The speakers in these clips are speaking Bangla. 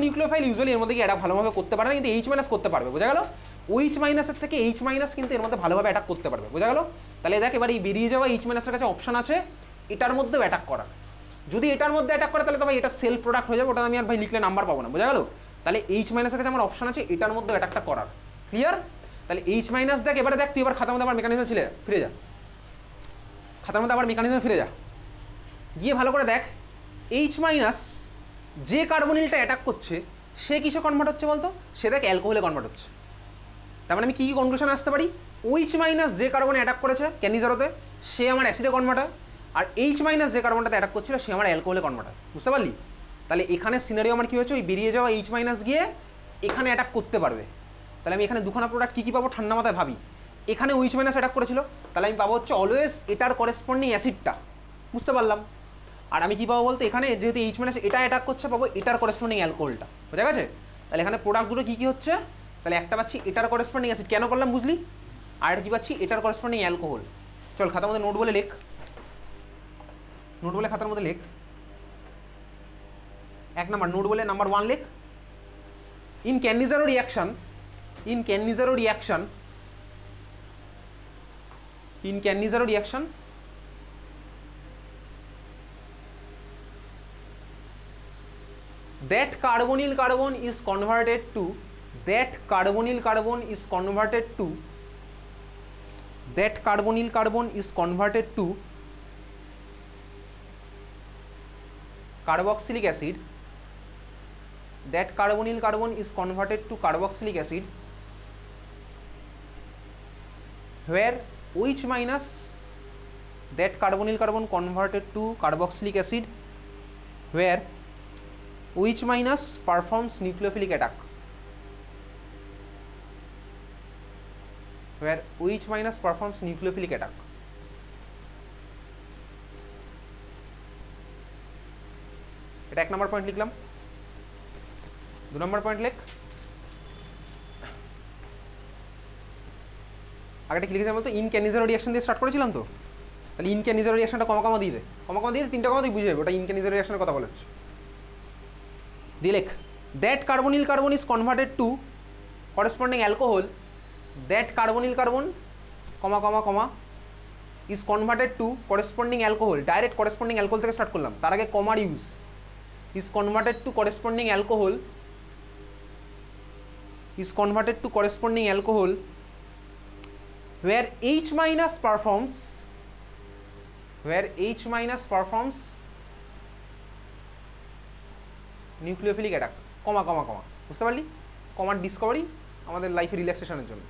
নিউক্লিওফাইল ইউজুয়ালি এর মধ্যে কি অ্যাটাক ভালোভাবে করতে পারে না, কিন্তু এইচ মাইনাস করতে পারবে, বোঝা গেল? ওইচ মাইনাসের থেকে এইচ মাইনাস কিন্তু এর মধ্যে ভালোভাবে অ্যাটাক করতে পারবে, বোঝা গেল? তাহলে দেখ এবার এই বেরিয়ে যাওয়া এইচ মাইনাসের কাছে অপশন আছে এটার মধ্যেও অ্যাটাক করার। যদি এটার মধ্যে অ্যাটাক করে তাহলে তো ভাই এটা সেলফ প্রোডাক্ট হয়ে যাবে, ওটা আমি আর ভাই লিখলে নাম্বার পাবো না, বোঝা গেল? তাহলে এইচ মাইনাসের কাছে আমার অপশন আছে এটার মধ্যে অ্যাটাকটা করার। ক্লিয়ার? তাহলে এইচ মাইনাস দেখ, এবারে দেখ তুই এবার খাতার মধ্যে আবার মেকানিজমে ফিরে যা, খাতার মধ্যে আবার মেকানিজমে ফিরে যা, গিয়ে ভালো করে দেখ এইচ মাইনাস যে কার্বনিলটা অ্যাটাক করছে সে কিসে কনভার্ট হচ্ছে বলতো? সে দেখ অ্যালকোহলে কনভার্ট হচ্ছে। তার মানে আমি কী কনক্লুশনে আসতে পারি? এইচ মাইনাস যে কার্বনে অ্যাটাক করেছে ক্যানিজারোতে সে আমার অ্যাসিডে কনভার্ট হয়, আর এইচ মাইনাস যে কার্বনটাতে অ্যাটাক করছিল সে আমার অ্যালকোহলে কনভার্ট হয়, বুঝতে পারলি? তাহলে এখানে সিনারিও আমার কী হয়েছে, ওই বেরিয়ে যাওয়া এইচ মাইনাস গিয়ে এখানে অ্যাটাক করতে পারবে। তাহলে আমি এখানে দুখানা প্রোডাক্ট কী কী পাবো ঠান্ডা মাথায় ভাবি। এখানে এইচ মাইনাস অ্যাটাক করেছিল, তাহলে আমি পাবো হচ্ছে অলওয়েজ এটার করেসপন্ডিং অ্যাসিডটা, বুঝতে পারলাম? আর আমি কী পাবো বলতে, এখানে যেহেতু এইচ মাইনাস এটা অ্যাটাক করছে পাবো এটার করেসপন্ডিং অ্যালকোহলটা, বোঝা গেছে? তাহলে এখানে প্রোডাক্ট দুটো কী কী হচ্ছে, তাহলে একটা পাচ্ছি এটার করেসপন্ডিং অ্যাসিড, কেন করলাম বুঝলি? আর একটা কী পাচ্ছি এটার করেসপন্ডিং অ্যালকোহল। চল খাতার মধ্যে নোট বলে লেখ, নোট বলে খাতার মধ্যে লেখ। 1 নাম্বার নোট বলে নাম্বার 1 লেখ। In Cannizzaro reaction, in Cannizzaro reaction, in Cannizzaro reaction that carbonyl carbon is converted to, that carbonyl carbon is converted to, that carbonyl carbon is converted to carboxylic acid, that carbonyl carbon is converted to carboxylic acid where OH minus, that carbonyl carbon converted to carboxylic acid where OH minus performs nucleophilic attack, where OH minus performs nucleophilic attack. এটা 1 নম্বর পয়েন্ট লিখলাম। 2 নম্বর পয়েন্ট লেখ। আগেটা কি লিখেছিলাম বলতো, ইন ক্যানিজারো রিয়াকশন দিয়ে স্টার্ট করেছিলাম তো, তাহলে ইন ক্যানিজারো রিয়াকশনটা কমা কমা দিয়ে দে, কমা কমা দিয়ে 3টা কমা তুই বুঝে যাবে ওটা ইন ক্যানিজারো রিয়াকশনের কথা বলেছে। দিয়ে লেখ that carbonyl carbon is converted to corresponding alcohol, that carbonyl carbon comma comma comma is converted to corresponding alcohol, direct corresponding alcohol থেকে স্টার্ট করলাম, তার আগে কমার use, is converted to corresponding alcohol, is converted to corresponding alcohol where H minus performs, where H minus performs nucleophilic attack, কমা কমা কমা, বুঝতে পারলি? কমার ডিসকভারি আমাদের লাইফে রিল্যাক্সেশনের জন্য,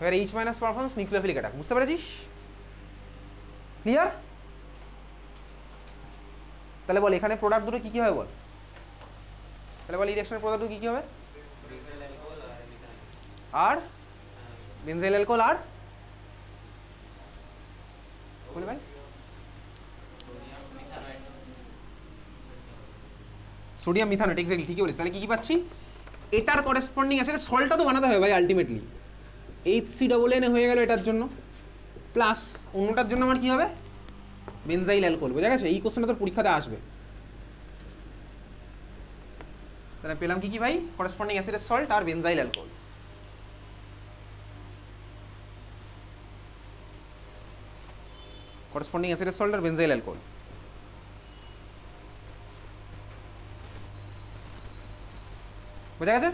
where H minus performs nucleophilic attack, বুঝতে পেরেছিস? ক্লিয়ার? তাহলে বল এখানে প্রোডাক্ট দুটো কী কী হবে বল, তাহলে বল এই রিঅ্যাকশনের প্রোডাক্ট দুটো কী কী হবে? আর বেনজাইল অ্যালকোহল আর বলে ভাই সোডিয়াম মিথানয়েট, এক্স্যাক্টলি ঠিকই বলিস। তাহলে কি কি পাচ্ছি, এটার করেসপন্ডিং অ্যাসিড, সল্টটা তো বানাতে হবে ভাই আলটিমেটলি, HCNN হয়ে গেল এটার জন্য, প্লাস অন্যটার জন্য আমার কি হবে, বেনজাইল অ্যালকোহল, বোঝা গেছে? এই কোশ্চেনটা তোর পরীক্ষাতে আসবে। তাহলে পেলাম কি কি ভাই, করেসপন্ডিং অ্যাসিডের সল্ট আর বেনজাইল অ্যালকোহল। করেসপন্ডিং অ্যাসিডের সল্ট আর বেনজাইল অ্যালকোহল, বোঝা গেছে?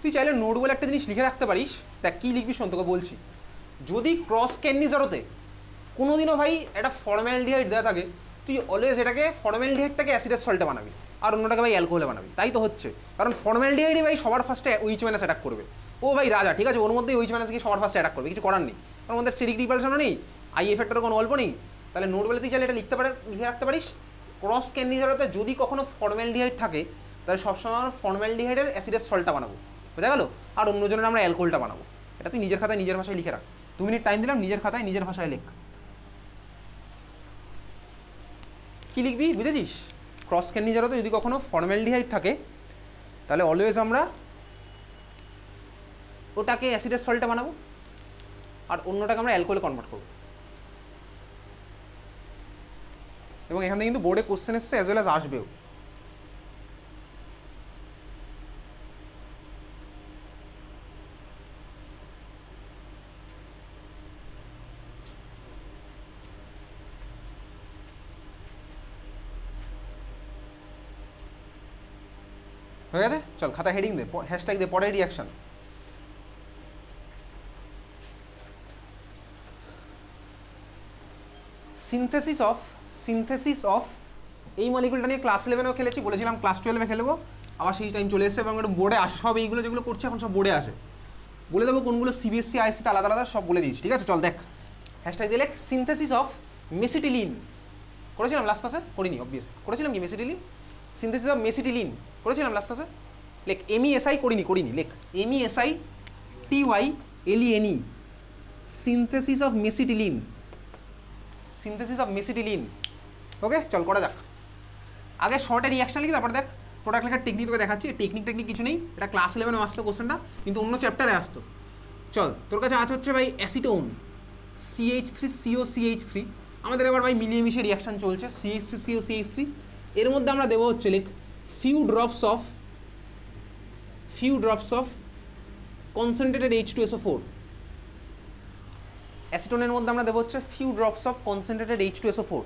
তুই চাইলে নোট বলে একটা জিনিস লিখে রাখতে পারিস, দেখ কী লিখবি শোন তোকে বলছি। যদি ক্রস ক্যানিজারোতে কোনোদিনও ভাই একটা ফর্মালডিহাইড দেওয়া থাকে, তুই অলওয়েজ এটাকে ফর্মালডিহাইডটাকে অ্যাসিডের সল্টে বানাবি আর অন্যটাকে ভাই অ্যালকোহলে বানাবি, তাই তো হচ্ছে। কারণ ফর্মালডিহাইডই ভাই সবার ফার্স্টে OH মাইনাস অ্যাটাক করবে, ও ভাই রাজা, ঠিক আছে? ওর মধ্যেই OH মাইনাস গিয়ে সবার ফার্স্টে অ্যাটাক করবে, কিছু করার নেই। ওর মধ্যে স্টেরিক রিপালশনও নেই, আই এফেক্টেরও কোনো গল্প নেই। তাহলে নোট বলে তুই চাইলে এটা লিখে রাখতে পারিস, ক্রস ক্যানিজারোতে যদি কখনো ফর্মালডিহাইড থাকে তাহলে সবসময় আমরা ফর্মালডিহাইডের অ্যাসিডের সল্টটা বানাবো, বোঝা গেল? আর অন্যজনের আমরা অ্যালকোহলটা বানাবো। এটা তুই নিজের খাতায় নিজের ভাষায় লিখে রাখ, 2 মিনিট টাইম দিলাম, নিজের খাতায় নিজের ভাষায় লেখ। কী লিখবি বুঝেছিস? ক্রস ক্যানিজারোতে যদি কখনো ফর্মালডিহাইড থাকে তাহলে অলওয়েজ আমরা ওটাকে অ্যাসিডের সল্টে বানাবো আর অন্যটাকে আমরা অ্যালকোহলে কনভার্ট করবো। এবং এখান থেকে কিন্তু বোর্ডে কোশ্চেন এসছে অ্যাজ ওয়েল অ্যাজ আসবেও। হয়ে গেছে? চল খাতা হেডিং দে, হ্যাশট্যাগ দে, পরের রিয়াকশন। সিনথেসিস অফ এই মলিকুলটা নিয়ে ক্লাস 11-এও খেলেছি, বলেছিলাম ক্লাস 12-এ খেলবো, আবার সেই টাইম চলে এসেছে এবং একটু বোর্ডে আসে সব, এইগুলো যেগুলো করছে এখন সব বোর্ডে আসে। বলে দেবো কোনগুলো সিবিএসসি আইএসসিতে আলাদা আলাদা সব বলে দিয়েছি, ঠিক আছে? চল দেখ, হ্যাশট্যাগ দিলে সিনথেসিস অফ মেসিটিলিন। করেছিলাম লাস্ট ক্লাসে? করিনি অবভিয়াস। করেছিলাম কি মেসিটিলিন? সিনথেসিস অফ মেসিটিলিন করেছিলাম লাস্ট ক্লাসে? লেখ MESI, করিনি লেখ MESITYLENE, synthesis of mesitylene, synthesis of mesitylene. Okay চল করা যাক। আগে শর্টে রিয়াকশন লিখি, তারপর দেখ প্রোডাক্ট লেখার টেকনিক তোকে দেখাচ্ছি। টেকনিক কিছু নেই, এটা ক্লাস 11-এ আসতো কোশ্চেনটা, কিন্তু অন্য চ্যাপ্টারে আসতো। চল তোর কাছে আছে হচ্ছে ভাই অ্যাসিটোন CH3COCH3, আমাদের এবার ভাই মিলিয়ে মিশিয়ে রিয়াকশন চলছে CH3COCH3। এর মধ্যে আমরা দেবো হচ্ছে লিখ few drops of concentrated H2SO4। অ্যাসিটোনের মধ্যে আমরা দেবো হচ্ছে few drops of concentrated H2SO4,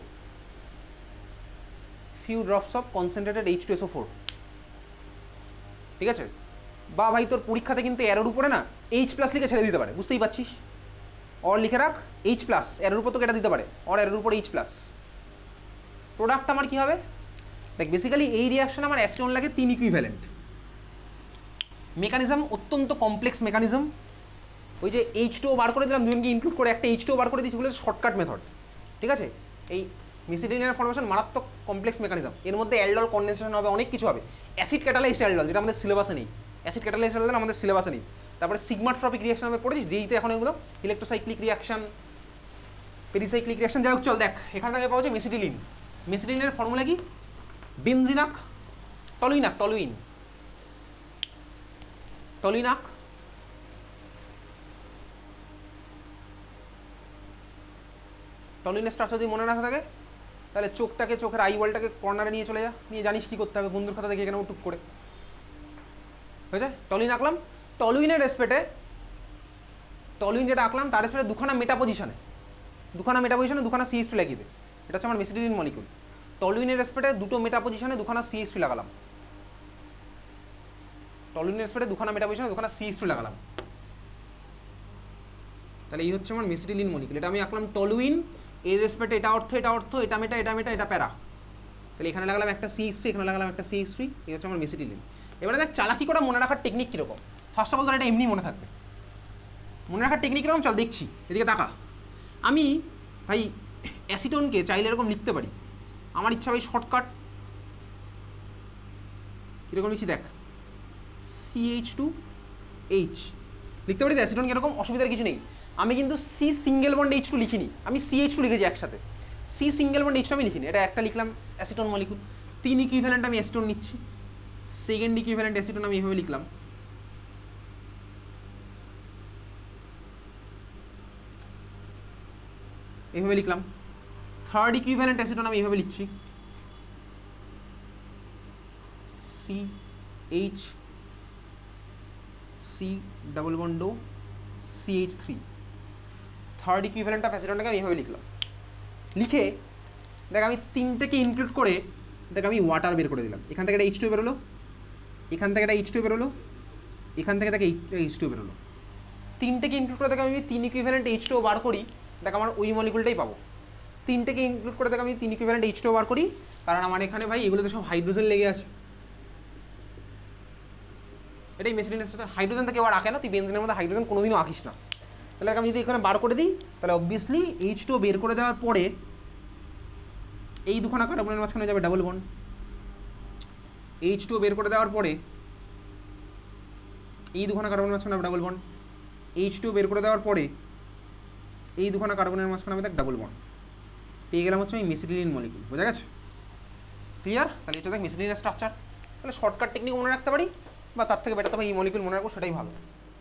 few drops of concentrated H2SO4, ঠিক আছে? বা ভাই তোর পরীক্ষাতে কিন্তু এরোর উপরে না H+ লিখে ছেড়ে দিতে পারে, বুঝতেই পারছিস? অর লিখে রাখ H+, এরোর উপর তোকে এটা দিতে পারে, অর এরোর উপর H+। প্রোডাক্ট আমার কী হবে দেখ, বেসিক্যালি এই রিয়াকশন আমার অ্যাসিটোন লাগে 3 ইকুইভ্যালেন্ট। মেকানিজম অত্যন্ত কমপ্লেক্স মেকানিজম। ওই যে H2O বার করে দিলাম, দুজনকে ইনক্লুড করে একটা H2O বার করে দিয়েছি বলে শর্টকাট মেথড, ঠিক আছে? এই মেসিটিলিনের ফর্মেশন মারাত্মক কমপ্লেক্স মেকানিজম, এর মধ্যে অ্যালডল কনডেনসেশন হবে, অনেক কিছু হবে। অ্যাসিড ক্যাটালাইজড অ্যালডল, যেটা আমাদের সিলেবাসে নেই, অ্যাসিড ক্যাটালাইজড অ্যালডল আমাদের সিলেবাসে নেই। তারপরে সিগমাট্রপিক রিয়াকশন হবে, পড়েছিস যেইতে এখন এগুলো ইলেকট্রোসাইক্লিক রিয়াকশন, পেরিসাইক্লিক রিয়াকশন। যাই হোক চল দেখ, এখান থেকে পাওয়া যায় মেসিটিলিন। মেসিটিলিনের ফর্মুলা কি? বেনজিনাক টলুইনাক টলিনের স্ট্রাকচার যদি মনে রাখা থাকে তাহলে চোখের আই বলটাকে কর্নারে নিয়ে চলে যা, নিয়ে জানিস কি করতে হবে, বন্ধুর খাতা দেখে এখানে টুক করে হয়েছে। টলুইন আঁকলাম, টলুইনের রেসপেক্টে টলুইন যেটা আঁকলাম তার রেসপেক্টে দুখানা মেটা পজিশনে দুখানা CH2 লাগিয়ে দে। এটা হচ্ছে আমার মেসিটিলিন মলিকুল। টলুইনের রেসপেক্টে দুটো মেটা পজিশনে দুখানা CH2 লাগালাম, টলুইনের রেসপেক্টে দুখানা মেটা পজিশনে দুখানা CH2 লাগালাম। তাহলে এই হচ্ছে আমার মেসিটিলিন মলিকুল। এটা আমি আঁকলাম টলুইন, এর রেসপেক্টে এটা অর্থ, এটা মেটা, এটা প্যারা। তাহলে এখানে লাগালাম একটা CH3, এখানে লাগালাম একটা CH3, এই হচ্ছে আমার মেসিটিলিন। এবারে দেখ চালাকি করে মনে রাখার টেকনিক কীরকম। ফার্স্ট অফ অল তোর এটা এমনি মনে থাকবে, মনে রাখার টেকনিক কীরকম চল দেখছি, এদিকে তাকা। আমি ভাই অ্যাসিটোনকে চাইলে এরকম লিখতে পারি, আমার ইচ্ছা ভাই শর্টকাট কীরকম লিখছি দেখ, CH2H লিখতে পারি। অ্যাসিটোনকে এরকম, অসুবিধার কিছু নেই। আমি কিন্তু C সিঙ্গেল বন্ড H2 লিখিনি, আমি CH2 লিখেছি একসাথে। C সিঙ্গেল বন্ড H2 আমি লিখিনি, এটা একটা লিখলাম অ্যাসিটোন মলিকুল। 3 ইকুইভ্যালেন্ট আমি অ্যাসিটোন নিচ্ছি, সেকেন্ড ইকুইভ্যালেন্ট অ্যাসিটোন আমি এইভাবে লিখলাম, থার্ড ইকুইভ্যালেন্ট অ্যাসিটোন আমি এইভাবে লিখছি, C double bond CH3। Third equivalent of অ্যাসিটোনটাকে আমি এইভাবে লিখলাম। লিখে দেখ আমি তিনটেকে ইনক্লুড করে দেখ আমি ওয়াটার বের করে দিলাম। এখান থেকে একটা H2 বেরোলো, এখান থেকে একটা H2 বেরোলো, এখান থেকে দেখে H2 বেরোলো। তিনটেকে ইনক্লুড করে দেখ আমি 3 ইকুইভ্যালেন্ট H2 বার করি, দেখ আমার ওই মলিকুলটাই পাবো। তিনটেকে ইনক্লুড করে দেখ আমি 3 ইকুইভ্যালেন্ট H2 বার করি, কারণ আমার এখানে ভাই এগুলোতে সব হাইড্রোজেন লেগে আছে। এটাই মেসিলিনের সাথে হাইড্রোজেন থেকে আবার আঁকে না, তুই বেনজিনের মধ্যে হাইড্রোজেন কোনোদিনও আঁকিস না। তাহলে আমি যদি এখানে বার করে দিই তাহলে অবভিয়াসলি H2 বের করে দেওয়ার পরে এই দুখানা কার্বনের মাঝখানে যাবে ডাবল বন্ড। H2 বের করে দেওয়ার পরে এই দুখানা কার্বনের মাঝখানে হবে ডাবল বন্ড। H2 বের করে দেওয়ার পরে এই দুখানা কার্বনের মাঝখানে হবে দেখ ডাবল বন্ড। পেয়ে গেলাম হচ্ছে আমি মেসিটিলিন মলিকুল। বোঝা গেছে? ক্লিয়ার? তাহলে হচ্ছে দেখ মেসিটিলিনের স্ট্রাকচার। তাহলে শর্টকাট টেকনিক মনে রাখতে পারি, বা তার থেকে বেটার তো ভাই এই মলিকুল মনে রাখবো, সেটাই ভালো।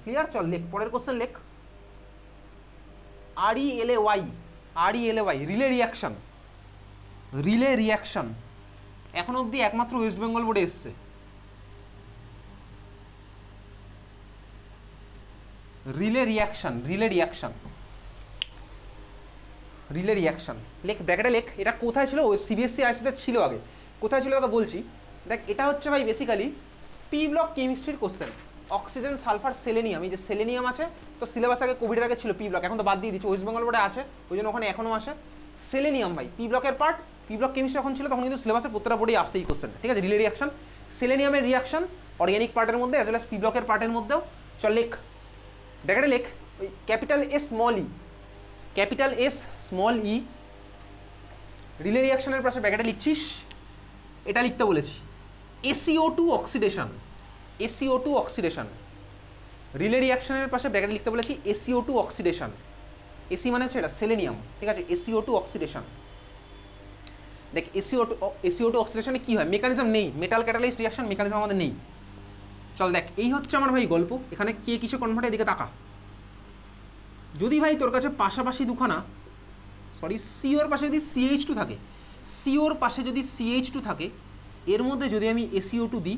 ক্লিয়ার? চল লেখ পরের কোশ্চেন লেখ। ReLay রিলে রিয়াকশন এখন অবধি একমাত্র ওয়েস্ট বেঙ্গল বোর্ডে এসছে। রিলে রিয়াকশন লেখ, ব্র্যাকেটে লেখ। এটা কোথায় ছিল? সিবিএসসি আইসিতে ছিল আগে, কোথায় ছিল তোকে বলছি। দেখ এটা হচ্ছে ভাই বেসিক্যালি পি ব্লক কেমিস্ট্রির কোশ্চেন, অক্সিজেন সালফার সেলেনিয়াম, এই যে সেলেনিয়াম আছে তো সিলেবাস আগে কোভিডের আগে ছিল পি ব্লক, এখন তো বাদ দিয়ে দিচ্ছে, ওয়েস্ট বেঙ্গল বোর্ডে আছে ওই জন্য ওখানে এখনো আসে সেলেনিয়াম ভাই, পি ব্লকের পার্ট। পি ব্লক কেমিস্ট্রি যখন ছিল তখন কিন্তু সিলেবাসে প্রত্যেকটা বোর্ডেই আসতেই কোশ্চেন, ঠিক আছে। রিলে রিয়াকশন, সেলেনিয়ামের রিয়াকশন অর্গ্যানিক পার্টের মধ্যে অ্যাজ ওয়েল অ্যাজ পি ব্লকের পার্টের মধ্যেও। চল লেখ, ব্র্যাকেটে লেখ ওই ক্যাপিটাল এস স্মল ই, ক্যাপিটাল এস স্মল ই, রিলে রিয়াকশনের পাশে ব্র্যাকেটে লিখছিস, এটা লিখতে বলেছি SiO2 oxidation, SiO2 oxidation, relay রিয়াকশনের পাশে ব্র্যাকেটে লিখতে বলেছি SiO2 অক্সিডেশন, এসি মানে হচ্ছে এটা সেলেনিয়াম, ঠিক আছে। SiO2 অক্সিডেশন, দেখ SiO2 অক্সিডেশনে কি হয়, মেকানিজম নেই, মেটাল ক্যাটালাইজড রিয়াকশন মেকানিজম আমাদের নেই। চল দেখ, এই হচ্ছে আমার ভাই গল্প, এখানে কে কিসে কনভার্ট, এদিকে তাকা। যদি ভাই তোর কাছে পাশাপাশি দুখানা, সরি সিওর পাশে যদি CH2 থাকে, সিওর পাশে যদি CH2 থাকে, এর মধ্যে যদি আমি SiO2 দিই,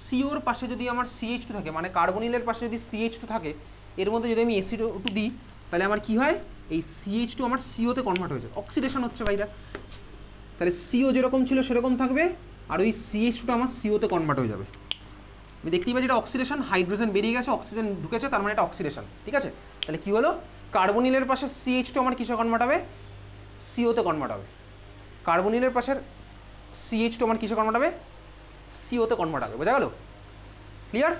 সিওর পাশে যদি আমার CH2 থাকে, মানে কার্বনিলের পাশে যদি CH2 থাকে, এর মধ্যে যদি আমি SiO2 দিই, তাহলে আমার কি হয়, এই CH2 আমার সিওতে কনভার্ট হয়ে যায়, অক্সিডেশন হচ্ছে ভাই। দেখ তাহলে সিও যেরকম ছিল সেরকম থাকবে, আর ওই CH2টা আমার সিওতে কনভার্ট হয়ে যাবে। আমি দেখতেই পাচ্ছি এটা অক্সিডেশন, হাইড্রোজেন বেরিয়ে গেছে, অক্সিজেন ঢুকেছে, তার মানে এটা অক্সিডেশন, ঠিক আছে। তাহলে কি হলো, কার্বনিলের পাশে CH2 আমার কিসে কনভার্ট হবে, সিওতে কনভার্ট হবে। কার্বনিলের পাশের CH2 আমার কিসে কনভার্ট হবে, সিওতে কনভার্ট হবে, বোঝা গেল, ক্লিয়ার।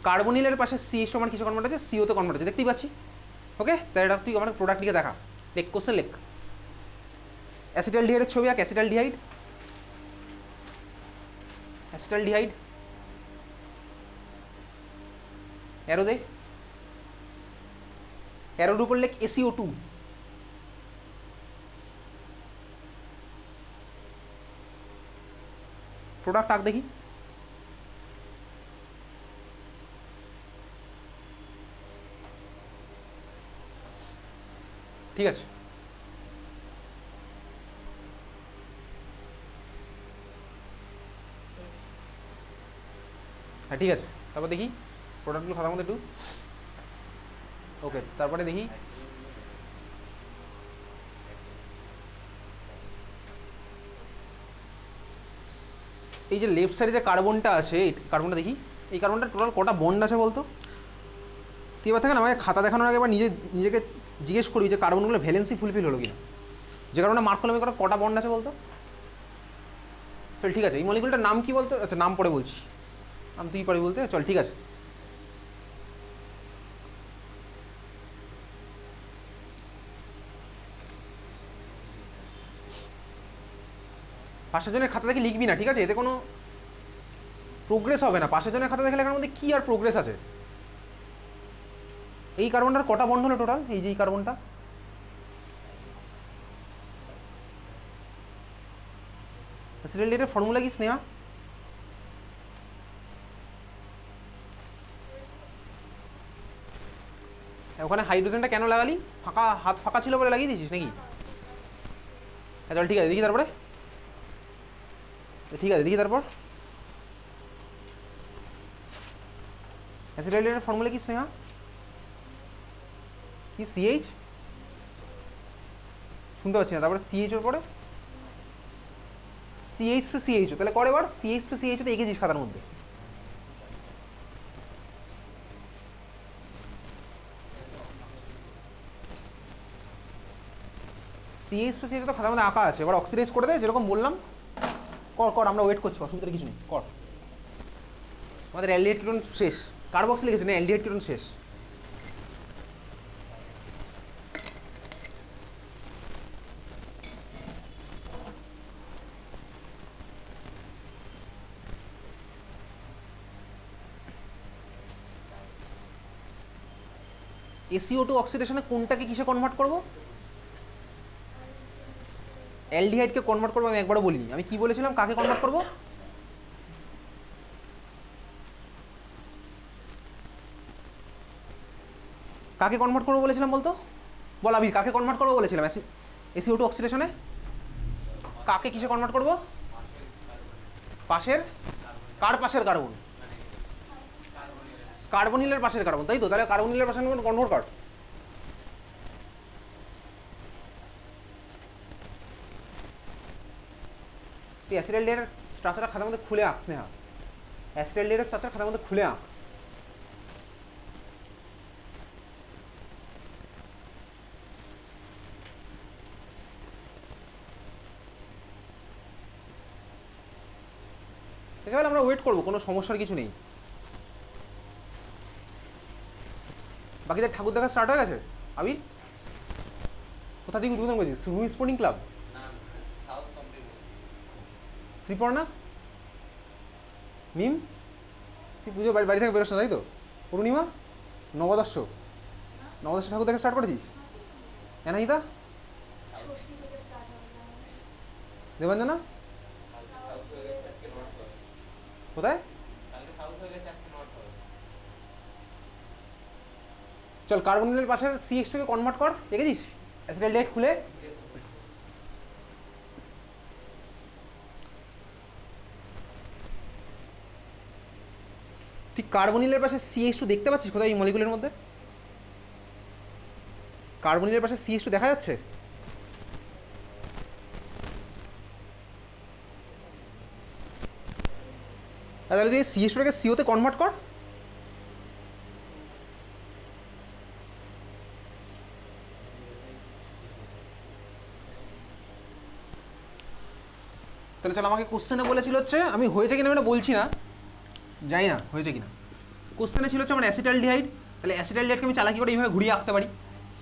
কার্বনিলের পাশে CH2 আমার কিসে কনভার্ট হচ্ছে, সিওতে কনভার্ট হচ্ছে, দেখতেই পাচ্ছি। ওকে, তাহলে এটা তুই আমার প্রোডাক্ট লিখে দেখা, লেখ কোশ্চেন লেখ। অ্যাসিটালডিহাইডের ছবি আঁক, অ্যাসিটালডিহাইড, অ্যাসিটালডিহাইড অ্যারো দে, অ্যারোর উপর লেখ SiO2, প্রোডাক্ট আঁক দেখি। ঠিক আছে, হ্যাঁ ঠিক আছে, তারপর দেখি প্রোডাক্টগুলো খাতার মধ্যে একটু। ওকে, তারপরে দেখি এই যে লেফট সাইডে যে কার্বনটা আছে, কার্বনটা দেখি, এই কার্বনটা টোটাল কটা বন্ড আছে বলতো। তুই এবার থাকে না, আমাকে খাতা দেখানোর আগে এবার নিজেকে জিজ্ঞেস করি যে কার্বনগুলো ভ্যালেন্সি ফুলফিল হলো কিনা, যে কারণে মার্ক করলাম কটা বন্ড আছে বলতো। চল ঠিক আছে, এই মলিকুলটার নাম কি বলতো, আচ্ছা নাম পরে বলছি, নাম তুই পরে বলতে, চল ঠিক আছে। পাশের জনের খাতা দেখে লিখবি না, ঠিক আছে, এতে কোনো প্রোগ্রেস হবে না। পাশের জনের খাতা দেখে লেখার মধ্যে কি আর প্রোগ্রেস আছে। এই কার্বনটার কটা বন্ড হলো টোটাল, এই যে এই কার্বনটা, অ্যাসিটালডিহাইডের ফর্মুলা কি স্নেহা, ওখানে হাইড্রোজেনটা কেন লাগালি, ফাঁকা হাত ফাঁকা ছিল বলে লাগিয়ে দিয়েছিস নাকি? চল ঠিক আছে, দেখি তারপরে, ঠিক আছে দেখি তারপর অ্যাসিটালডিহাইডের ফর্মুলা কি স্নেহা, কি CH, শুনতে পাচ্ছি না, তারপরে CH এর পরে CH2CH, তাহলে করে বার CH2CH তো এঁকেছিস খাতার মধ্যে। CH2CH তো খাতার মধ্যে আঁকা আছে, এবার অক্সিডাইজ করে দে যেরকম বললাম, কর কর, আমরা ওয়েট করছি, অসুবিধার কিছু নেই, কর। আমাদের অ্যালডিহাইড কিটোন শেষ, কার্বক্সি লিখেছি না, অ্যালডিহাইড কিটোন শেষ। SiO2 অক্সিডেশনে কোনটাকে কিসে কনভার্ট করবো, অ্যালডিহাইডকে কনভার্ট করবো। আমি একবারও বলিনি, আমি কি বলেছিলাম, কাকে কনভার্ট করবো, কাকে কনভার্ট করবো বলেছিলাম বলতো, বল আবির, কাকে কনভার্ট করবো বলেছিলাম SiO2 অক্সিডেশনে, কাকে কিসে কনভার্ট করবো, পাশের, কার পাশের কার্বন, কার্বনিলের পাশের কার্বন, তাই তো, তাহলে কার্বনিলের পাশের কনভার্ট কর। তুই অ্যাসিটালডিহাইডের স্ট্রাকচারটা খাতার মধ্যে খুলে আঁক স্নেহা, অ্যাসিটালডিহাইডের স্ট্রাকচার খাতার মধ্যে খুলে আঁক। একেবারে আমরা ওয়েট করবো, কোনো সমস্যার কিছু নেই। বাকিদের ঠাকুর দেখা স্টার্ট হয়ে গেছে? আবির কোথা থেকে উদ্বোধন করেছিস? সুভূমি স্পোর্টিং ক্লাব, ত্রিপর্ণা, মিম, তুই পুজো বাড়ি থেকে বেরোস না তাই তো? পূর্ণিমা, নবদর্শ, নবদর্শ ঠাকুর দেখা স্টার্ট করেছিস? এনাহিতা, দেবাঞ্জনা কোথায়? চল কার্বনিলের পাশে CH2 কনভার্ট কর, দেখেছিস অ্যাসিটালডিহাইড খুলে? তুই কার্বনিলের পাশে CH2 দেখতে পাচ্ছিস কোথায় এই মলিকুলের মধ্যে? কার্বনিলের পাশে CH2 দেখা যাচ্ছে? তাহলে তুই CH2টাকে CO-তে কনভার্ট কর। তাহলে চল, আমাকে কোশ্চেনে বলেছিল হচ্ছে, আমি হয়েছে কিনা আমি বলছি না, জানি না হয়েছে কিনা। কোশ্চেনে ছিল হচ্ছে আমার অ্যাসিটালডিহাইড, তাহলে অ্যাসিটালডিহাইডকে আমি চালাকি করে এইভাবে ঘুরিয়ে আঁকতে পারি।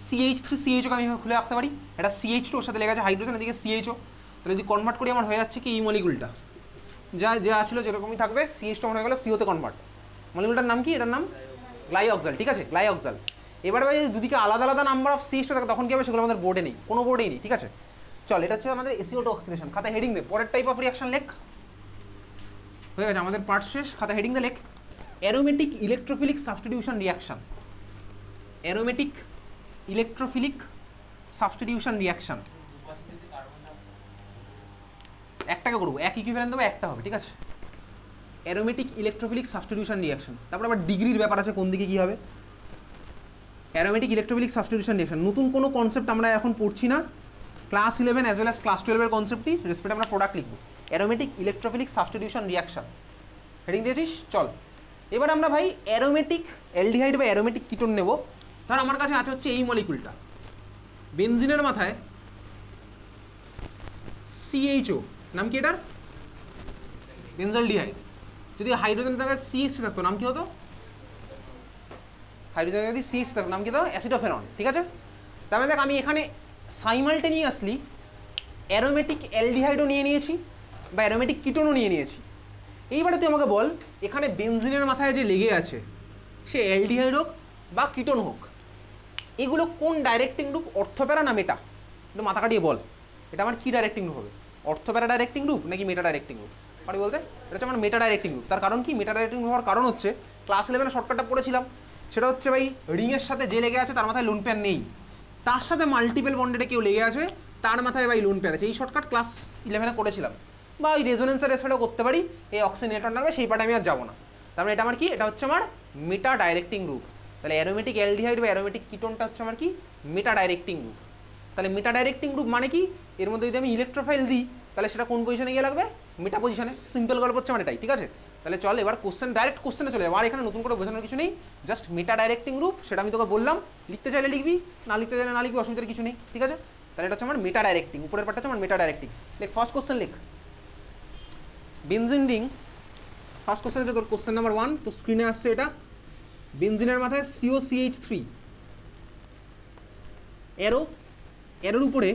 CH3CHO আমি এইভাবে খুলে আঁকতে পারি। এটা CH2 ওর সাথে লেগে আছে হাইড্রোজেন, এদিকে CHO। তাহলে যদি কনভার্ট করি আমার হয়ে যাচ্ছে কি এই মলিকুলটা যা ছিল যেরকমই থাকবে, CH2 হয়ে গেল CO-তে কনভার্ট। মলিকুলটার নাম কি? এটার নাম গ্লাইঅক্সাল, ঠিক আছে, গ্লাইঅক্সাল। এবার ভাই দুদিকে আলাদা আলাদা নাম্বার অফ CH2 থাকে তখন কি হবে সেগুলো আমাদের বোর্ডে নেই, কোনো বোর্ডেই নেই, ঠিক আছে। চল, এটা হচ্ছে আমাদের SiO2 অক্সিডেশন। খাতা হেডিং দে, পরের টাইপ অফ রিয়াকশন লেখ। হয়ে গেছে আমাদের পার্ট শেষ, খাতা হেডিং দে লেখ। Aromatic electrophilic substitution reaction, aromatic electrophilic substitution reaction. একটাকে করবো, এক ইকুইভ্যালেন্ট দেবো, একটা হবে, ঠিক আছে। অ্যারোমেটিক ইলেকট্রোফিলিক সাবস্টিটিউশন রিয়াকশন, তারপর আবার ডিগ্রির ব্যাপার আছে কোন দিকে কী হবে। অ্যারোমেটিক ইলেকট্রোফিলিক সাবস্টিটিউশন রিয়াকশন, নতুন কোনো কনসেপ্ট আমরা এখন পড়ছি না। Class 11 as well as class 12-এর কনসেপ্টই রেসপেক্ট আমরা প্রোডাক্ট লিখবো। Aromatic electrophilic substitution reaction heading দিয়েছিস। চল, এবার আমরা ভাই অ্যারোমেটিক অ্যালডিহাইড বা অ্যারোমেটিক কিটোন নেব। ধর আমার কাছে আছে হচ্ছে এই মলিকুলটা, বেনজিনের মাথায় CHO, নাম কি এটার? বেনজালডিহাইড। যদি হাইড্রোজেন থাকে CH3 থাকতো, নাম কি হতো? হাইড্রোজেন যদি CH3 থাকতো, নাম কি হতো? অ্যাসিডোফেনন, ঠিক আছে। তার মানে দেখ, আমি এখানে সাইমালটেনিয়াসলি অ্যারোমেটিক অ্যালডিহাইডও নিয়ে নিয়েছি বা অ্যারোমেটিক কিটোনও নিয়ে নিয়েছি। এইবারে তুই আমাকে বল, এখানে বেনজিনের মাথায় যে লেগে আছে সে অ্যালডিহাইড হোক বা কিটোন হোক, এগুলো কোন ডাইরেক্টিং গ্রুপ? অর্থপ্যারা না মেটা? একটু মাথা কাটিয়ে বল, এটা আমার কি ডাইরেক্টিং গ্রুপ হবে? অর্থপ্যারা ডাইরেক্টিং গ্রুপ নাকি মেটা ডাইরেক্টিং গ্রুপ? পারি বলতে? এটা হচ্ছে আমার মেটা ডাইরেক্টিং গ্রুপ। তার কারণ কি মেটা ডাইরেক্টিং গ্রুপ হওয়ার কারণ হচ্ছে, ক্লাস 11-এ শর্টকাটটা পড়েছিলাম, সেটা হচ্ছে ভাই রিংয়ের সাথে যে লেগে আছে তার মাথায় লোন পেয়ার নেই, তার সাথে মাল্টিপল বন্ডেডে কেউ লেগে আছে তার মাথায় ভাই লোন পেয়ার আছে। এই শর্টকাট ক্লাস 11-এ করেছিলাম, বা ওই রেজোনেন্সের রেসপেক্টও করতে পারি, এই অক্সিনেটর নামে, সেই পার্টে আমি আর যাবো না। তার মানে এটা আমার কি? এটা হচ্ছে আমার মেটা ডাইরেক্টিং গ্রুপ। তাহলে অ্যারোমেটিক অ্যালডিহাইড বা অ্যারোমেটিক কিটোনটা হচ্ছে আমার কি? মেটা ডাইরেক্টিং গ্রুপ। তাহলে মেটা ডাইরেক্টিং গ্রুপ মানে কি? এর মধ্যে যদি আমি ইলেকট্রোফাইল দিই তাহলে সেটা কোন পজিশনে গিয়ে লাগবে? মেটা পজিশনে। সিম্পল গল্প হচ্ছে মানে এটাই, ঠিক আছে। তাহলে চল এবার কোশ্চেন, ডাইরেক্ট কোশ্চেনে চলে যাবো। আর এখানে নতুন করে বোঝানোর কিছু নেই, জাস্ট মেটা ডাইরেক্টিং গ্রুপ, সেটা আমি তোকে বললাম। লিখতে চাইলে লিখবি, না লিখতে চাইলে না লিখবি, অসুবিধার কিছু নেই, ঠিক আছে। তাহলে এটা হচ্ছে আমার মেটা ডাইরেক্টিং, উপরের পার্টটা হচ্ছে আমার মেটা ডাইরেক্টিং। লেখ ফার্স্ট কোশ্চেন, লেখ বেনজিন রিং। ফার্স্ট কোশ্চেন হচ্ছে তোর কোশ্চেন নাম্বার 1, তো স্ক্রিনে আসছে এটা। বেনজিনের মাথায় COCH3 এরোর উপরে,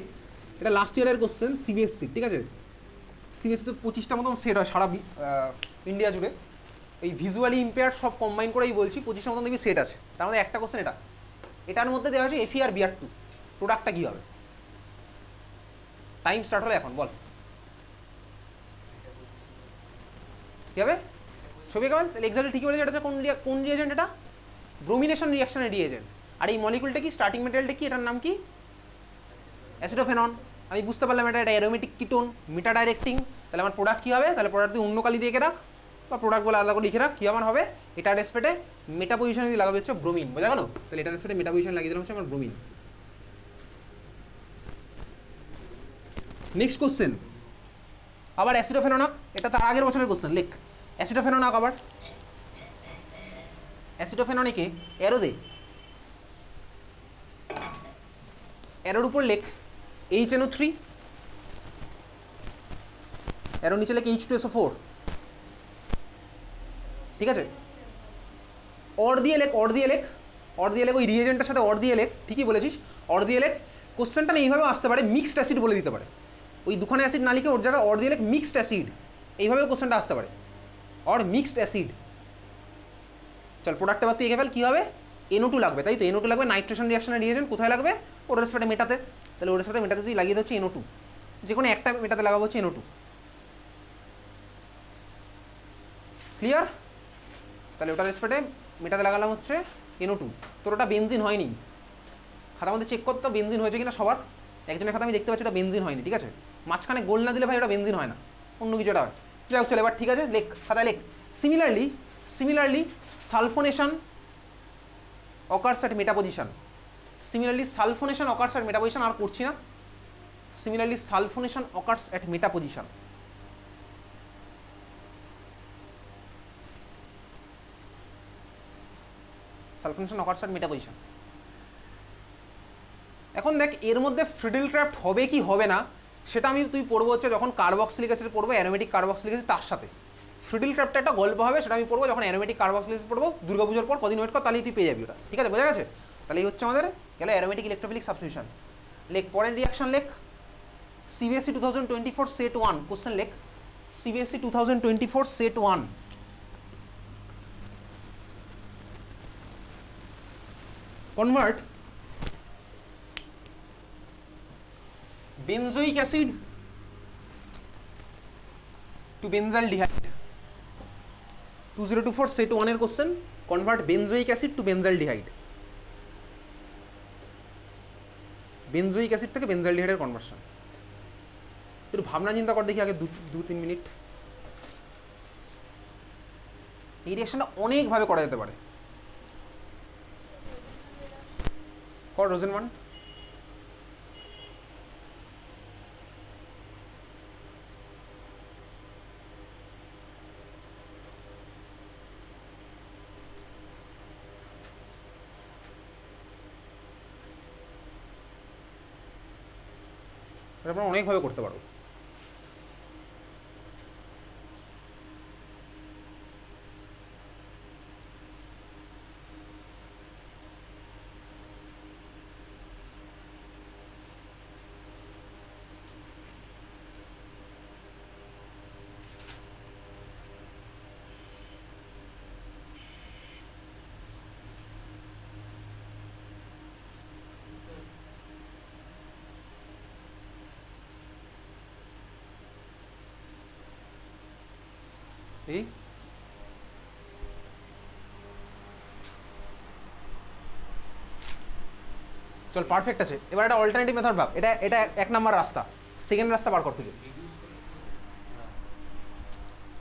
এটা লাস্ট ইয়ারের কোশ্চেন CBSC, ঠিক আছে। CBSC-তে 25টা মতন সেট হয় সারা ইন্ডিয়া জুড়ে, এই ভিজুয়ালি ইম্পেয়ার সব কম্বাইন করেই বলছি, 25টা মতন দেখবি সেট আছে। তার মধ্যে একটা কোশ্চেন এটা, এটার মধ্যে দেওয়া হচ্ছে Fe আর Br2, প্রোডাক্টটা কী হবে? টাইম স্টার্ট হলো এখন, বল কী হবে? ছবি কেমন? তাহলে এক্সাক্টলি ঠিকই বলেছে, এটা হচ্ছে কোন রিয়েজেন্ট? এটা ব্রোমিনেশন রিয়াকশনের রিয়েজেন্ট। আর এই মলিকুলটা কি? স্টার্টিং মেটেরিয়ালটা কি? এটার নাম কি? অ্যাসিডোফেনন। আমি বুঝতে পারলাম এটা অ্যারোমেটিক কিটোন, মেটা ডাইরেক্টিং। তাহলে আমার প্রোডাক্ট কী হবে? তাহলে প্রোডাক্ট তুই অন্য কালি দিয়ে রাখ, বা প্রোডাক্ট বলে আলাদা করে লিখে রাখ, কী আমার হবে? এটার রেসপেক্টে মেটা পজিশনে দিয়ে লাগাবে হচ্ছে ব্রোমিন, বোঝা গেল? তাহলে এটার রেসপেক্টে মেটা পজিশন লাগিয়ে দিলাম হচ্ছে আমার ব্রোমিন। নেক্সট কোশ্চেন আবার অ্যাসিডোফেনন, এটা তার আগের বছরের কোশ্চেন। লেখ অ্যাসিটোফেনন আঁক আবার, অ্যাসিটোফেননিকে অ্যারো দে, অ্যারোর উপর লেখ HNO3, অ্যারোর নিচে লেখ H2SO4, ঠিক আছে? অর দিয়ে লেখ, অর দিয়ে লেখ, অর দিয়ে লেখ, ওই রিয়েজেন্টের সাথে অর দিয়ে লেখ, ঠিকই বলেছিস, অর দিয়ে লেখ। কোশ্চেনটা না এইভাবেও আসতে পারে, মিক্সড অ্যাসিড বলে দিতে পারে, ওই দুখানে অ্যাসিড না লিখে ওর জায়গায় অর দিয়ে লেখ মিক্সড অ্যাসিড, এইভাবেও কোশ্চেনটা আসতে পারে, অর মিক্সড অ্যাসিড। চল প্রোডাক্টে এবার তুই এঁকে ফেল, কী হবে? NO2 লাগবে, তাই তো NO2 লাগবে, নাইট্রেশন রিয়াকশনের রিয়েজেন্ট কোথায় লাগবে? ওর রেসপেক্টে মেটাতে, তাহলে ওর রেসপেক্টে মেটাতে তুই লাগিয়ে দিচ্ছি NO2, যে কোনো একটা মেটাতে লাগাবো হচ্ছে NO2, ক্লিয়ার? তাহলে ওটা রেসপেক্টে মেটাতে লাগালাম হচ্ছে NO2। তোর ওটা বেনজিন হয়নি, খাতার মধ্যে চেক করতে বেনজিন হয়েছে কিনা সবার, একজনের খাতা আমি দেখতে পাচ্ছি ওটা বেনজিন হয়নি, ঠিক আছে? মাঝখানে গোল না দিলে ভাই ওটা বেনজিন হয় না, অন্য কিছু এটা হয়। যাই হোক চলে এবার, ঠিক আছে, লেখ খাতায় লেখ। Similarly sulphonation occurs at meta position, similarly sulphonation occurs at meta position, আর করছি না, similarly sulphonation occurs at meta position. Sulphonation occurs at meta position. এখন দেখ এর মধ্যে ফ্রিডল ক্রাফট হবে কি হবে না সেটা তুই পড়বো হচ্ছে যখন কার্বক্সিলিক অ্যাসিড পড়বো, অ্যারোমেটিক কার্বক্সিলিক অ্যাসিড তার সাথে ফ্রিডল ক্রাফটের একটা গল্প হবে, সেটা আমি পড়বো যখন অ্যারোমেটিক কার্বক্সিলিক অ্যাসিড পড়বো, দুর্গাপুজোর পর কদিন ওয়েট কর, তাহলেই তুই পেয়ে যাবি ওটা, ঠিক আছে? বোঝা গেছে? তাহলে এই হচ্ছে আমাদের গেলে অ্যারোমেটিক ইলেকট্রোফিলিক সাবস্টিটিউশন। লেখ পরের রিয়াকশন, লেখ CBSE 2024 সেট 1, কোশ্চেন লেখ CBSE 2024 set 1, convert benzoic acid to benzaldehyde। 2024 set 1 এর question, convert benzoic acid to benzaldehyde, benzoic acid থেকে বেনজালডিহাইডের কনভার্সন। একটু ভাবনা চিন্তা কর দেখি আগে 2-3 মিনিট। এই রিয়াকশনটা অনেকভাবে করা যেতে পারে, কর রোজেনমান। আমরা অনেকভাবে করতে পারবো। এই চল পারফেক্ট আছে, এবার একটা অল্টারনেটিভ মেথড ভাব, এটা এটা এক নাম্বার রাস্তা, সেকেন্ড রাস্তা বার কর খুঁজে।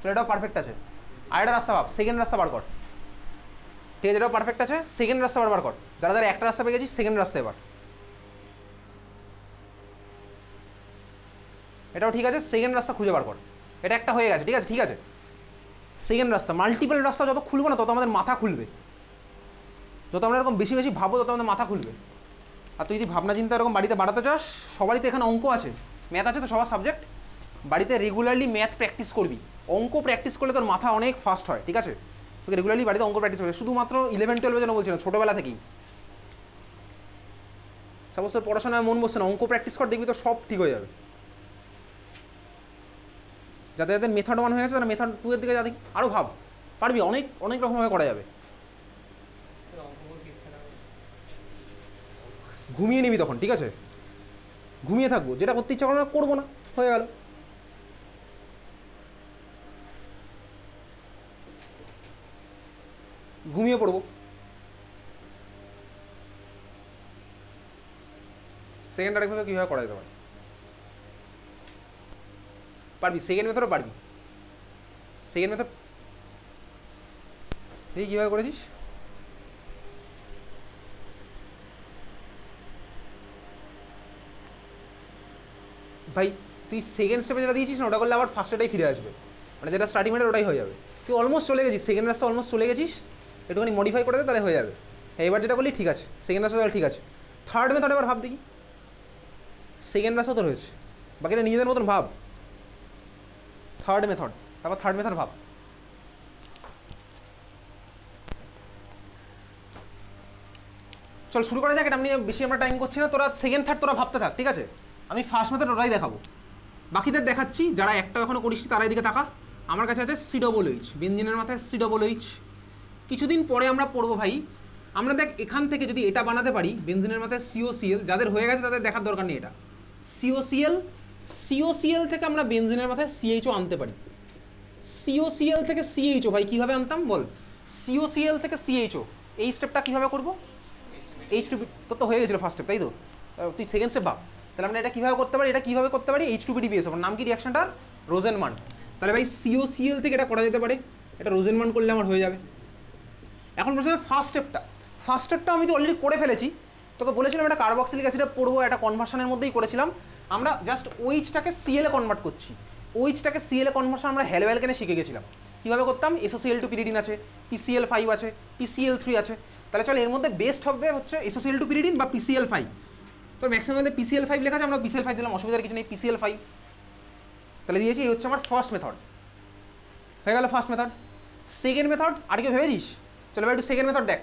চল এটাও পারফেক্ট আছে, আর একটা রাস্তা ভাব, সেকেন্ড রাস্তা বার কর, ঠিক আছে? এটাও পারফেক্ট আছে, সেকেন্ড রাস্তা বার কর। যারা যারা একটা রাস্তা পেয়ে গেছিস, সেকেন্ড রাস্তা এবার। এটাও ঠিক আছে, সেকেন্ড রাস্তা খুঁজে বার কর। এটা একটা হয়ে গেছে, ঠিক আছে, ঠিক আছে। সেকেন্ড রাস্তা, মাল্টিপল রাস্তা যত খুলবো না তত আমাদের মাথা খুলবে, যত আমরা এরকম বেশি বেশি ভাবো তত আমাদের মাথা খুলবে। আর তুই যদি ভাবনা চিন্তা এরকম বাড়িতে বাড়াতে চাস, সবারই তো এখানে অঙ্ক আছে, ম্যাথ আছে তো সবার সাবজেক্ট, বাড়িতে রেগুলারলি ম্যাথ প্র্যাকটিস করবি, অঙ্ক প্র্যাকটিস করলে তোর মাথা অনেক ফাস্ট হয়, ঠিক আছে? তোকে রেগুলারলি বাড়িতে অঙ্ক প্র্যাকটিস করবে, শুধুমাত্র 11-12 যেন বলছি না, ছোটোবেলা থেকেই। সাপোজ তোর পড়াশোনায় মন বসছে না, অঙ্ক প্র্যাকটিস কর, দেখবি তো সব ঠিক হয়ে যাবে। যাদের যাদের মেথড 1 হয়ে গেছে তারা মেথড 2 এর দিকে যা, দেখি আরও ভাব, পারবি, অনেক অনেক রকমভাবে করা যাবে। ঘুমিয়ে নিবি তখন, ঠিক আছে? ঘুমিয়ে থাকবো, যেটা করতে ইচ্ছা করে না করবো না, হয়ে গেল। ঘুমিয়ে পড়বো। সেকেন্ড আরেকভাবে কীভাবে করা যেতে পারে? পারবি, সেকেন্ড মেথডও পারবি। সেকেন্ড মেথড দেখি কীভাবে করেছিস। ভাই তুই সেকেন্ড স্টেপে যেটা দিয়েছিস না, ওটা করলে আবার ফার্স্ট এটাই ফিরে আসবে, মানে যেটা স্টার্টিং মেথড ওটাই হয়ে যাবে। তুই অলমোস্ট চলে গেছিস, সেকেন্ড রাস্তা অলমোস্ট চলে গেছিস, একটুখানি মডিফাই করে দে তাহলে হয়ে যাবে। হ্যাঁ এবার যেটা করলি ঠিক আছে, সেকেন্ড রাস্তা তাহলে ঠিক আছে। থার্ড মেথড এবার ভাব দেখি, সেকেন্ড রাস্তা তোর হয়েছে, বাকিটা নিজেদের মতন ভাব। থার্ড মেথড, তারপর থার্ড মেথড ভাব। চল শুরু করা যাক, এটা আমি বেশি আমরা টাইম করছি না, তোরা সেকেন্ড থার্ড তোরা ভাবতে থাক, ঠিক আছে? আমি ফার্স্ট মেথড ওটাই দেখাবো, বাকিদের দেখাচ্ছি, যারা একটা এখনো করিস তারা এদিকে তাকা। আমার কাছে আছে COOH, বেনজিনের মাথায় COOH। কিছুদিন পরে আমরা পড়বো ভাই, আমরা দেখ এখান থেকে যদি এটা বানাতে পারি বেনজিনের মাথায় COCl, যাদের হয়ে গেছে তাদের দেখার দরকার নেই এটা। COCl থেকে আমরা বেনজিনের মাথায় CHO আনতে পারি। COCl থেকে CHO ভাই কীভাবে আনতাম বল? COCl থেকে CHO, এই স্টেপটা কীভাবে করবো? H2B তোর তো হয়ে গেছিলো ফার্স্ট স্টেপ, তাই তো? তুই সেকেন্ড স্টেপ ভাব, তাহলে আমরা এটা কীভাবে করতে পারি, এটা কীভাবে করতে পারি? H2BDBS, আমার নাম কি রিয়াকশনটার? রোজেনমান। তাহলে ভাই COCl থেকে এটা করা যেতে পারে, এটা রোজেনমান করলে আমার হয়ে যাবে। এখন প্রশ্ন ফার্স্ট স্টেপটা আমি তো অলরেডি করে ফেলেছি, তোকে বলেছিলাম একটা কার্বক্সিলিক অ্যাসিডে পড়বো, একটা কনভার্সনের মধ্যেই করেছিলাম আমরা, জাস্ট OH-টাকে CL-এ কনভার্ট করছি। OH-টাকে CL-এ কনভার্সন আমরা হ্যালোঅ্যালকেনে শিখে গেছিলাম কীভাবে করতাম। SOCl2 পিরিডিন আছে, PCl5 আছে, PCl3 আছে, তাহলে চল এর মধ্যে বেস্ট হবে হচ্ছে SOCl2 পিরিডিন বা PCl5। তো ম্যাক্সিমাম PCl5 লেখা আছে, আমরা PCl5 দিলাম, অসুবিধার কিছু নেই, PCl5 তাহলে দিয়েছি। এই হচ্ছে আমার ফার্স্ট মেথড, হয়ে গেল ফার্স্ট মেথড। সেকেন্ড মেথড আর কেউ ভেবেছিস? চলো ভাই একটু সেকেন্ড মেথড দেখ,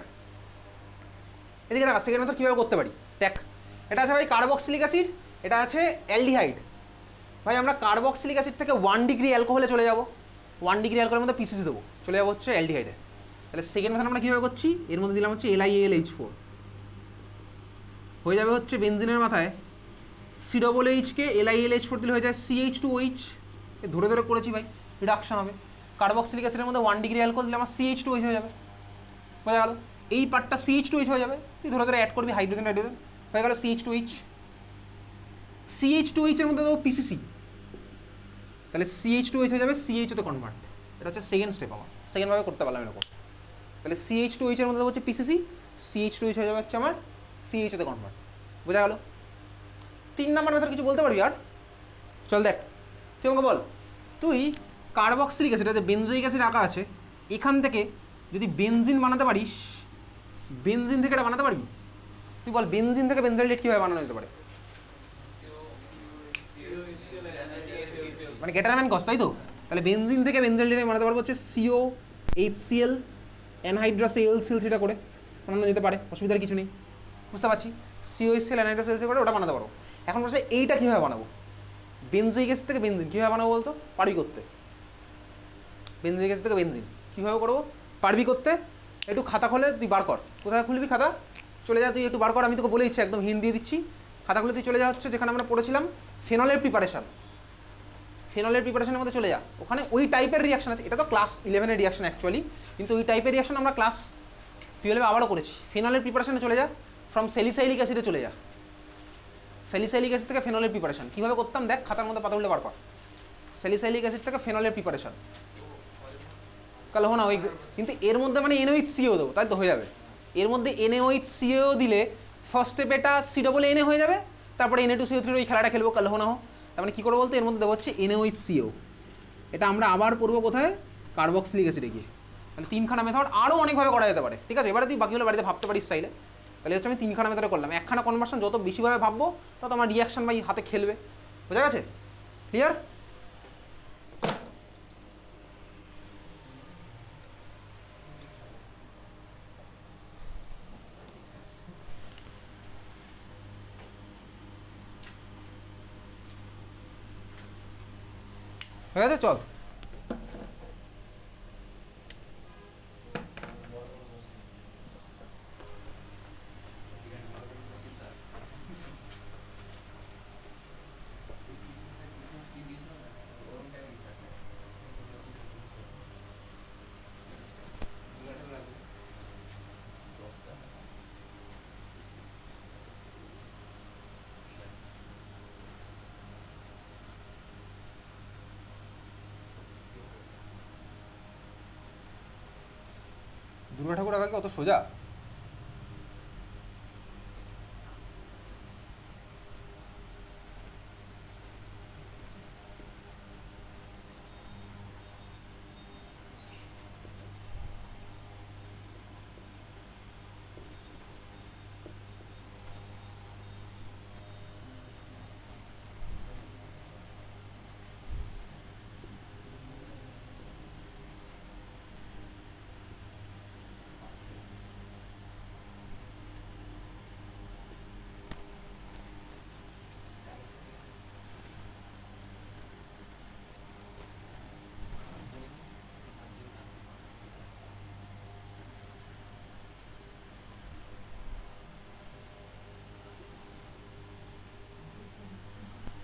এদিকে দেখা সেকেন্ড মেথড কীভাবে করতে পারি দেখ। এটা আছে ভাই কার্বক্সিলিক অ্যাসিড, এটা আছে অ্যালডিহাইড। ভাই আমরা কার্বক্সিলিক অ্যাসিড থেকে 1 ডিগ্রি অ্যালকোহলে চলে যাব, 1 ডিগ্রি অ্যালকোহলের মধ্যে PCC দেবো, চলে যাবো হচ্ছে অ্যালডিহাইডে। তাহলে সেকেন্ড মেথড আমরা কীভাবে করছি, এর মধ্যে দিলাম হচ্ছে LiAlH4, হয়ে যাবে হচ্ছে বেনজিনের মাথায় COOH কে LiAlH4 দিলে হয়ে যায় CH2OH, ধরে ধরে করেছি ভাই, রিডাকশন হবে। কার্বক্সিলিক অ্যাসিডের মধ্যে 1 ডিগ্রি অ্যালকোহল দিলে আমার CH2OH হয়ে যাবে, বোঝা গেল? এই পার্টটা CH2OH হয়ে যাবে, তুই ধরে ধরে অ্যাড করবি হাইড্রোজেন, হয়ে গেল CH2OH। CH2OH এর মধ্যে দেবো PCC, তাহলে CH2OH হয়ে যাবে CHO তে কনভার্ট। এটা হচ্ছে সেকেন্ড স্টেপ, আমার সেকেন্ডভাবে করতে পারলাম এরকম। তাহলে CH2OH এর মধ্যে দেবো হচ্ছে PCC, CH2OH হয়ে যাবে হচ্ছে আমার CHO তে কনভার্ট, বোঝা গেল? 3 নাম্বার মেথড কিছু বলতে পারবি আর? চল দেখ, তুই আমাকে বল, তুই কার্বক্সিলিক অ্যাসিড, এটা বেনজোইক অ্যাসিড আঁকা আছে, এখান থেকে যদি বেনজিন বানাতে পারিস, বেনজিন থেকে এটা বানাতে পারবি? তুই বল বেনজিন থেকে বেনজাইলডেট কীভাবে বানানো যেতে পারে? মানে গেটারম্যান কস, তাই তো? তাহলে বেনজিন থেকে বেনজাইলডেট বানাতে পারবো হচ্ছে COHCl অ্যানহাইড্রাস AlCl3 করে বানানো যেতে পারে, অসুবিধার কিছু নেই, বুঝতে পারছি। COHCl অ্যানহাইড্রাস AlCl করে ওটা বানাতে পারবো। এখন বলছে এইটা কীভাবে বানাবো, বেনজোইক অ্যাসিড থেকে বেনজিন কীভাবে বানাবো বলতো? পারবি করতে? বেনজোইক অ্যাসিড থেকে বেনজিন কীভাবে করবো, পারবি করতে? একটু খাতা খোলে, তুই বার কর, কোথায় খুলবি খাতা, চলে যা তুই একটু বার কর, আমি তোকে বলে দিচ্ছি, একদম হিন্ট দিয়ে দিচ্ছি। খাতা খুলে তুই চলে যা হচ্ছে যেখানে আমরা পড়েছিলাম ফেনলের প্রিপারেশন, ফেনলের প্রিপারেশনের মধ্যে চলে যা, ওখানে ওই টাইপের রিয়াকশন আছে। এটা তো ক্লাস 11-এর রিয়াকশন অ্যাকচুয়ালি, কিন্তু ওই টাইপের রিয়াকশন আমরা ক্লাস 12-এ আবারও করেছি। ফেনলের প্রিপারেশনে চলে যা, ফ্রম স্যালিসাইলিক অ্যাসিডে চলে যা, স্যালিসাইলিক অ্যাসিড থেকে ফেনলের প্রিপারেশন কীভাবে করতাম দেখ, খাতার মধ্যে পাতা উল্টে বার কর। স্যালিসাইলিক অ্যাসিড থেকে ফেনলের প্রিপারেশন কাল হো না, ওই কিন্তু এর মধ্যে মানে NaOHCO দেবো, তাই তো হয়ে যাবে। এর মধ্যে NaOHCO দিলে ফার্স্ট স্টেপ এটা CNA হয়ে যাবে, তারপরে Na2CO3 ওই খেলাটা খেলবো কাল হো না হো। তার মানে কী করবো বলতে, এর মধ্যে দেবো হচ্ছে NaOHCO, এটা আমরা আবার পড়বো কোথায়, কার্বক্সিলিক অ্যাসিডে গিয়ে। তাহলে 3খানা মেথড আরও অনেকভাবে করা যেতে পারে, ঠিক আছে? এবারে তুই বাকিগুলো বাড়িতে ভাবতে পারিস চাইলে। তাহলে হচ্ছে আমি 3খানা মেথডে করলাম, 1খানা কনভার্সন যত বেশিভাবে ভাববো তত আমার রিয়াকশন ভাই হাতে খেলবে, বোঝা গেছে? ক্লিয়ার? হয়ে গেছে, চল। দুর্গা ঠাকুর আঁকা কি অত সোজা?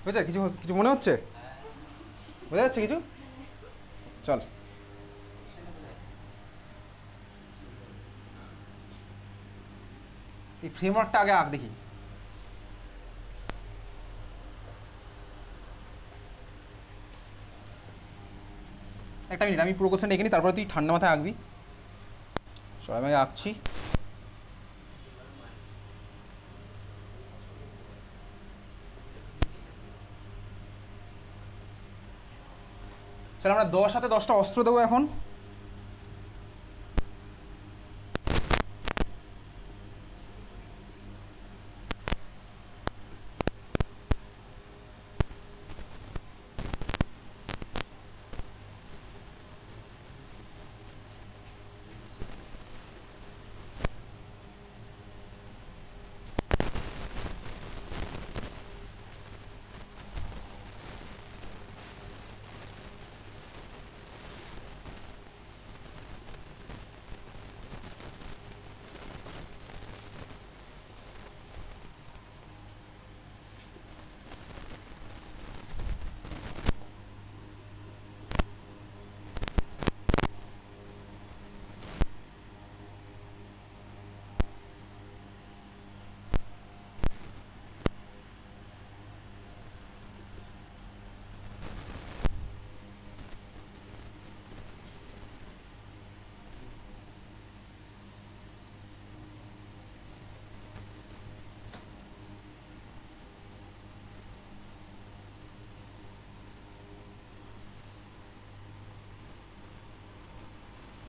বুঝছে? কিছু কিছু মনে হচ্ছে? বোঝা যাচ্ছে কিছু? চল এই ফ্রেমওয়ার্কটা আগে আঁক দেখি। একটা মিনিট, আমি পুরো কোশ্চেনটা এঁকে নিই, তারপরে তুই ঠান্ডা মাথায় আঁকবি। চল আমি আগে আঁকছি। চল আমরা 10 হাতে 10টা অস্ত্র দেবো এখন।